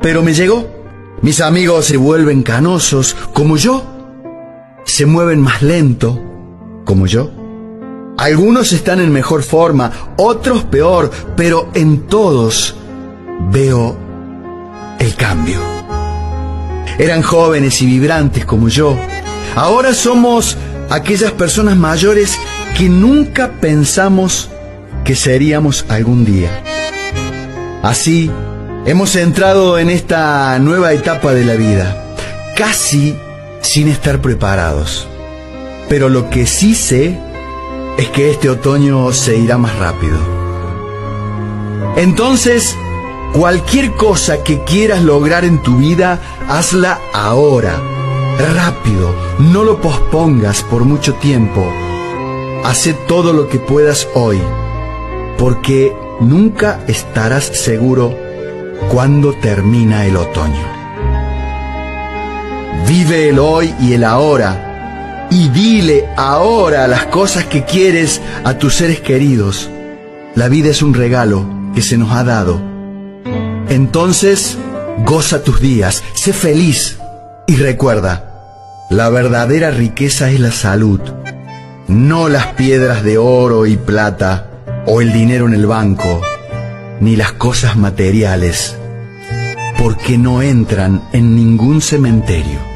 Pero me llegó. Mis amigos se vuelven canosos, como yo. Se mueven más lento, como yo. Algunos están en mejor forma, otros peor, pero en todos veo el cambio. Eran jóvenes y vibrantes como yo. Ahora somos aquellas personas mayores que nunca pensamos que seríamos algún día. Así, hemos entrado en esta nueva etapa de la vida, casi sin estar preparados. Pero lo que sí sé es que este otoño se irá más rápido. Entonces, cualquier cosa que quieras lograr en tu vida, hazla ahora, rápido, no lo pospongas por mucho tiempo. Haz todo lo que puedas hoy, porque nunca estarás seguro cuándo termina el otoño. Vive el hoy y el ahora, y dile ahora las cosas que quieres a tus seres queridos. La vida es un regalo que se nos ha dado. Entonces, goza tus días, sé feliz y recuerda, la verdadera riqueza es la salud, no las piedras de oro y plata o el dinero en el banco, ni las cosas materiales, porque no entran en ningún cementerio.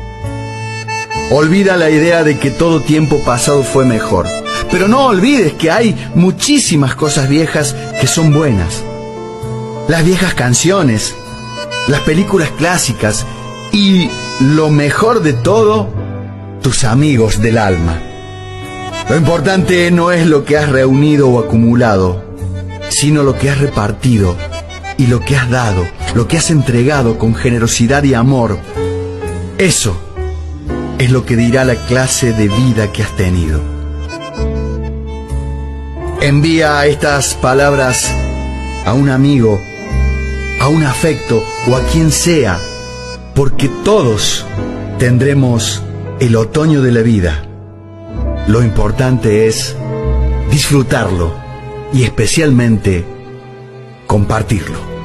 Olvida la idea de que todo tiempo pasado fue mejor, pero no olvides que hay muchísimas cosas viejas que son buenas. Las viejas canciones, las películas clásicas y, lo mejor de todo, tus amigos del alma. Lo importante no es lo que has reunido o acumulado, sino lo que has repartido y lo que has dado, lo que has entregado con generosidad y amor. Eso es lo que dirá la clase de vida que has tenido. Envía estas palabras a un amigo, a un afecto o a quien sea, porque todos tendremos el otoño de la vida. Lo importante es disfrutarlo y especialmente compartirlo.